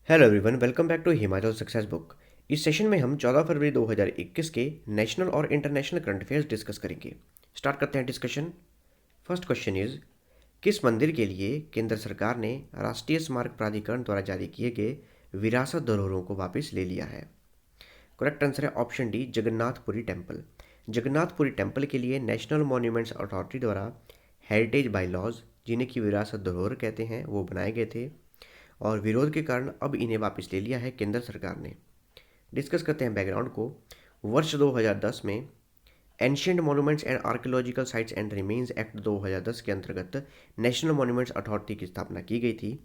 Hello everyone, welcome back to Himachal success book. इस session में हम 14 फरवरी 2021 के नेशनल और इंटरनेशनल करंट अफेयर्स डिस्कस करेंगे। स्टार्ट करते हैं डिस्कशन। फर्स्ट क्वेश्चन इज, किस मंदिर के लिए केंद्र सरकार ने राष्ट्रीय स्मारक प्राधिकरण द्वारा जारी किए गए विरासत धरोहरों को वापस ले लिया है? करेक्ट आंसर है option D, Jagannathpuri temple. Jagannathpuri temple के लिए नेशनल मॉन्यूमेंट्स अथॉरिटी द्वारा हेरिटेज बाईलॉज, जिन्हें की विरासत धरोहर कहते हैं, वो बनाए गए थे और विरोध के कारण अब इन्हें वापस ले लिया है केंद्र सरकार ने। डिस्कस करते हैं बैकग्राउंड को। वर्ष 2010 में ancient monuments and archaeological sites and remains act 2010 के अंतर्गत नेशनल मॉन्यूमेंट्स अथॉरिटी की स्थापना की गई थी।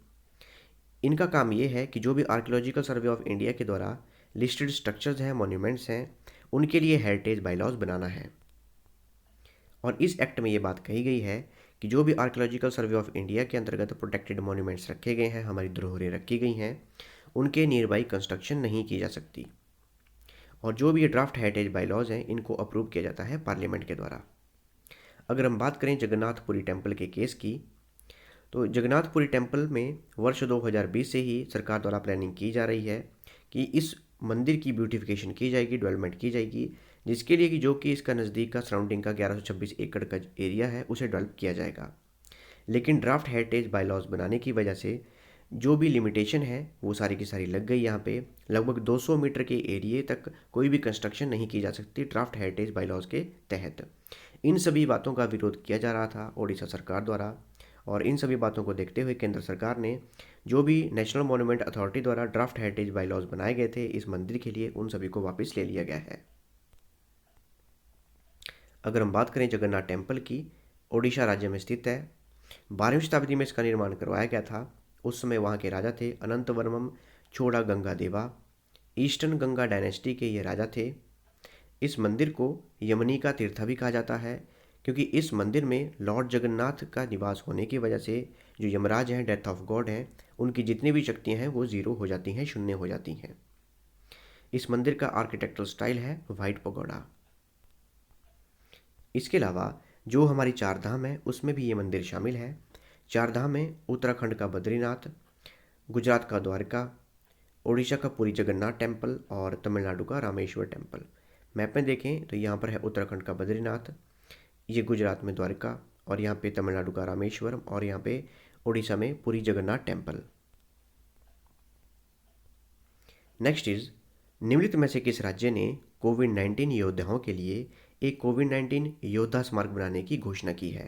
इनका काम ये है कि जो भी आर्कियोलॉजिकल सर्वे ऑफ इंडिया के द्वारा लिस्टेड स्ट्रक्चर्स हैं, मॉन्यूमेंट्स हैं, उनके लिए हेरिटेज बाईलॉज बनाना है। और इस एक्ट में ये बात कही गई है कि जो भी आर्कियोलॉजिकल सर्वे ऑफ इंडिया के अंतर्गत प्रोटेक्टेड मॉन्यूमेंट्स रखे गए हैं, हमारी धरोहरें रखी गई हैं, उनके नियर बाई कंस्ट्रक्शन नहीं की जा सकती। और जो भी ये ड्राफ्ट हेरिटेज बाईलॉज हैं, इनको अप्रूव किया जाता है पार्लियामेंट के द्वारा। अगर हम बात करें जगन्नाथपुरी टेम्पल के केस की, तो जगन्नाथपुरी टेम्पल में वर्ष 2020 से ही सरकार द्वारा प्लानिंग की जा रही है कि इस मंदिर की ब्यूटिफिकेशन की जाएगी, डेवलपमेंट की जाएगी, जिसके लिए कि जो कि इसका नज़दीक का सराउंडिंग का 1126 एकड़ का एरिया है, उसे डेवलप किया जाएगा। लेकिन ड्राफ्ट हेरिटेज बाईलॉज बनाने की वजह से जो भी लिमिटेशन है वो सारी की सारी लग गई। यहाँ पे लगभग 200 मीटर के एरिए तक कोई भी कंस्ट्रक्शन नहीं की जा सकती ड्राफ्ट हेरिटेज बाईलॉज के तहत। इन सभी बातों का विरोध किया जा रहा था ओडिशा सरकार द्वारा, और इन सभी बातों को देखते हुए केंद्र सरकार ने जो भी नेशनल मॉन्यूमेंट अथॉरिटी द्वारा ड्राफ्ट हेरिटेज बाईलॉज बनाए गए थे इस मंदिर के लिए, उन सभी को वापस ले लिया गया है। अगर हम बात करें जगन्नाथ टेम्पल की, ओडिशा राज्य में स्थित है। 12वीं शताब्दी में इसका निर्माण करवाया गया था। उस समय वहाँ के राजा थे अनंतवर्मम छोड़ा गंगा देवा। ईस्टर्न गंगा डायनेस्टी के ये राजा थे। इस मंदिर को यमनी का तीर्थ भी कहा जाता है, क्योंकि इस मंदिर में लॉर्ड जगन्नाथ का निवास होने की वजह से जो यमराज हैं, डेथ ऑफ गॉड हैं, उनकी जितनी भी शक्तियाँ हैं वो ज़ीरो हो जाती हैं, शून्य हो जाती हैं। इस मंदिर का आर्किटेक्चरल स्टाइल है वाइट पगोडा। इसके अलावा जो हमारी चार धाम है उसमें भी ये मंदिर शामिल है। चार धाम में उत्तराखंड का बद्रीनाथ, गुजरात का द्वारका, उड़ीसा का पुरी जगन्नाथ टेम्पल और तमिलनाडु का रामेश्वर टेम्पल। मैप में देखें तो यहाँ पर है उत्तराखंड का बद्रीनाथ, ये गुजरात में द्वारका, और यहाँ पे तमिलनाडु का रामेश्वरम, और यहाँ पे उड़ीसा में Puri Jagannath temple. Next is, निम्नलिखित में से किस राज्य ने कोविड-19 योद्धाओं के लिए एक कोविड-19 योद्धा स्मारक बनाने की घोषणा की है?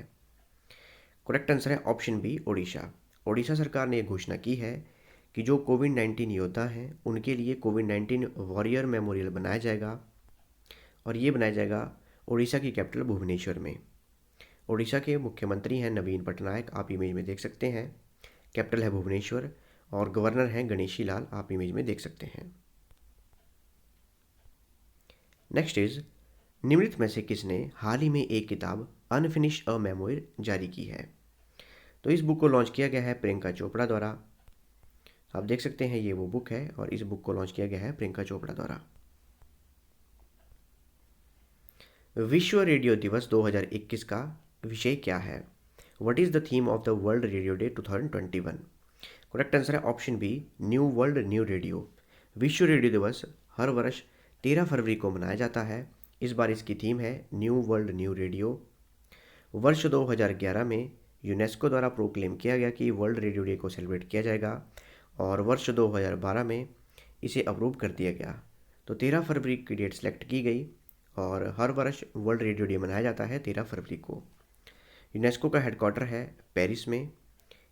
करेक्ट आंसर है ऑप्शन बी, ओडिशा। ओडिशा सरकार ने यह घोषणा की है कि जो कोविड-19 योद्धा हैं उनके लिए कोविड-19 वॉरियर मेमोरियल बनाया जाएगा, और ये बनाया जाएगा ओडिशा की कैपिटल भुवनेश्वर में। ओडिशा के मुख्यमंत्री हैं नवीन पटनायक, आप इमेज में देख सकते हैं। कैपिटल है भुवनेश्वर और गवर्नर हैं गणेशी लाल, आप इमेज में देख सकते हैं। नेक्स्ट इज, निम्नलिखित में से किसने हाल ही में एक किताब अनफिनिश अ मेमोयर जारी की है? तो इस बुक को लॉन्च किया गया है प्रियंका चोपड़ा द्वारा। आप देख सकते हैं ये वो बुक है, और इस बुक को लॉन्च किया गया है प्रियंका चोपड़ा द्वारा। विश्व रेडियो दिवस 2021 का विषय क्या है? What is the theme of the world radio day 2021? Correct answer है option B, new world new radio. विश्व रेडियो दिवस हर वर्ष 13 फरवरी को मनाया जाता है। इस बार इसकी थीम है न्यू वर्ल्ड न्यू रेडियो। वर्ष 2011 में यूनेस्को द्वारा प्रोक्लेम किया गया कि वर्ल्ड रेडियो डे को सेलिब्रेट किया जाएगा, और वर्ष 2012 में इसे अप्रूव कर दिया गया। तो 13 फरवरी की डेट सेलेक्ट की गई, और हर वर्ष वर्ल्ड रेडियो डे मनाया जाता है 13 फरवरी को। यूनेस्को का हेडक्वार्टर है पेरिस में।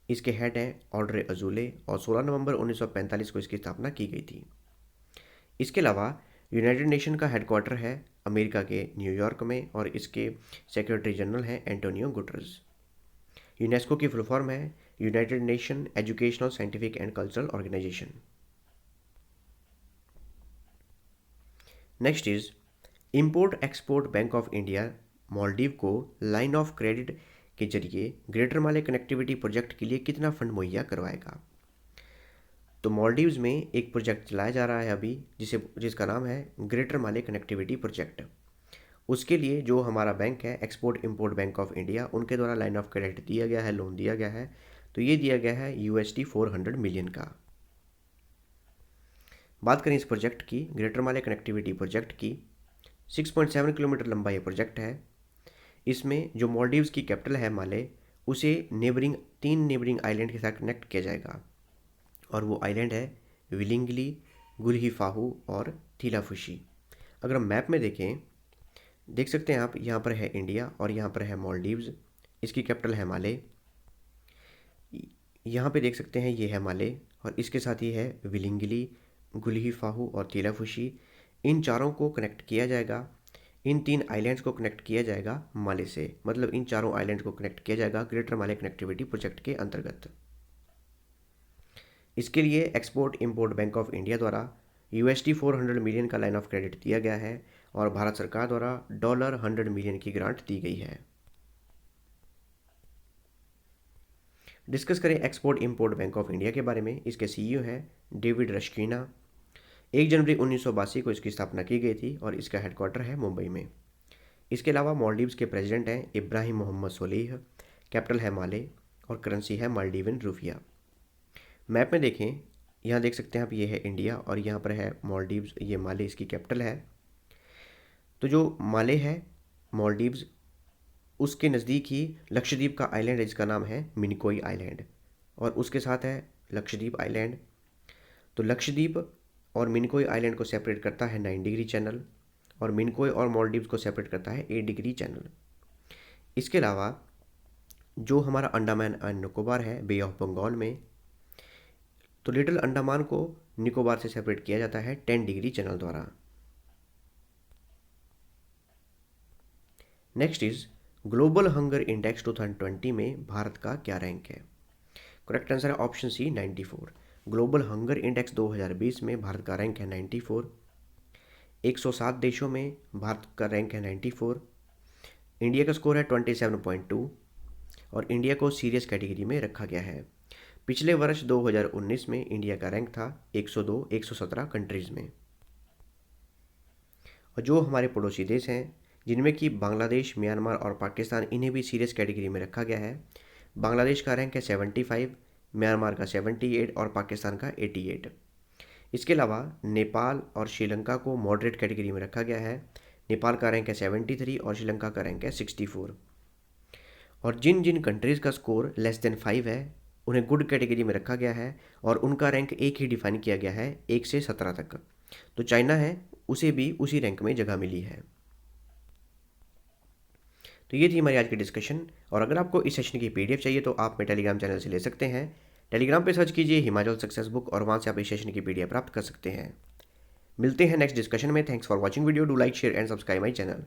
इसके हेड हैं ऑड्रे अजूले, और 16 नवंबर 1945 को इसकी स्थापना की गई थी। इसके अलावा यूनाइटेड नेशन का हेडक्वार्टर है अमेरिका के न्यूयॉर्क में, और इसके सेक्रेटरी जनरल हैं एंटोनियो गुटरेस। यूनेस्को की फुल फॉर्म है united nation educational, scientific and cultural organisation. Next is, import export bank of India Maldives को लाइन ऑफ क्रेडिट के जरिए ग्रेटर माले कनेक्टिविटी प्रोजेक्ट के लिए कितना फंड मुहैया करवाएगा? तो मालदीव्स में एक प्रोजेक्ट चलाया जा रहा है अभी, जिसका नाम है ग्रेटर माले कनेक्टिविटी प्रोजेक्ट। उसके लिए जो हमारा बैंक है export import bank of India, उनके द्वारा लाइन ऑफ क्रेडिट दिया गया है, लोन दिया गया है। तो ये दिया गया है USD 400 मिलियन का। बात करें इस प्रोजेक्ट की, ग्रेटर माले कनेक्टिविटी प्रोजेक्ट की, 6.7 किलोमीटर लंबा ये प्रोजेक्ट है। इसमें जो मालदीव्स की कैपिटल है माले, उसे तीन नेबरिंग आइलैंड के साथ कनेक्ट किया जाएगा और वो आइलैंड है विलिंगली, गुल्हिफाहू और थीलाफुशी। अगर हम मैप में देख सकते हैं आप, यहाँ पर है इंडिया और यहाँ पर है मालदीव्स, इसकी कैपिटल है माले। यहाँ पे देख सकते हैं ये है माले और इसके साथ ही है विलिंगली, गुल्हिफाहू और थीलाफुशी। इन चारों को कनेक्ट किया जाएगा, इन तीन आइलैंड्स को कनेक्ट किया जाएगा माले से, मतलब इन चारों आइलैंड्स को कनेक्ट किया जाएगा ग्रेटर माले कनेक्टिविटी प्रोजेक्ट के अंतर्गत। इसके लिए export import bank of India द्वारा $400 मिलियन का लाइन ऑफ क्रेडिट दिया गया है और भारत सरकार द्वारा $100 मिलियन की ग्रांट दी गई है। डिस्कस करें export import bank of India के बारे में। इसके सीईओ हैं डेविड रश्किना। 1 जनवरी 1982 को इसकी स्थापना की गई थी और इसका हेडक्वार्टर है मुंबई में। इसके अलावा मालदीव्स के प्रेसिडेंट हैं इब्राहिम मोहम्मद सोलीह, कैपिटल है माले और करेंसी है मालदीवन रुपया। मैप में देखें, यहाँ देख सकते हैं आप, ये है इंडिया और यहाँ पर है मालदीव्स, ये माले इसकी कैपिटल है। तो जो माले है मालदीव्स, उसके नज़दीक ही लक्षद्वीप का आइलैंड है जिसका नाम है मिनिकोई आइलैंड और उसके साथ है लक्षद्वीप आइलैंड। तो लक्षद्वीप और मिनिकोई आइलैंड को सेपरेट करता है 9 डिग्री चैनल और मिनिकोई और मालदीव्स को सेपरेट करता है 8 डिग्री चैनल। इसके अलावा जो हमारा अंडमान एंड निकोबार है बे ऑफ बंगाल में, तो लिटिल अंडमान को निकोबार से सेपरेट किया जाता है 10 डिग्री चैनल द्वारा। Next is global hunger index 2020 में भारत का क्या रैंक है? करेक्ट आंसर है option C 94। Global hunger index 2020 में भारत का रैंक है 94। 107 देशों में भारत का रैंक है 94। इंडिया का स्कोर है 27.2 और इंडिया को सीरियस कैटेगरी में रखा गया है। पिछले वर्ष 2019 में इंडिया का रैंक था 117 कंट्रीज़ में। और जो हमारे पड़ोसी देश हैं, जिनमें कि बांग्लादेश, म्यांमार और पाकिस्तान, इन्हें भी सीरियस कैटेगरी में रखा गया है। बांग्लादेश का रैंक है 75, म्यांमार का 78 और पाकिस्तान का 88। इसके अलावा नेपाल और श्रीलंका को मॉडरेट कैटेगरी में रखा गया है। नेपाल का रैंक है 73 और श्रीलंका का रैंक है 64। और जिन जिन कंट्रीज़ का स्कोर लेस देन 5 है, उन्हें गुड कैटेगरी में रखा गया है और उनका रैंक एक ही डिफाइन किया गया है 1 से 17 तक। तो चाइना है, उसे भी उसी रैंक में जगह मिली है। तो ये थी हमारी आज की डिस्कशन। और अगर आपको इस सेशन की पीडीएफ चाहिए तो आप मेरे टेलीग्राम चैनल से ले सकते हैं। टेलीग्राम पे सर्च कीजिए हिमाचल सक्सेस बुक और वहाँ से आप इस सेशन की पीडीएफ प्राप्त कर सकते हैं। मिलते हैं नेक्स्ट डिस्कशन में। Thanks for watching video. Do like, share and subscribe my channel.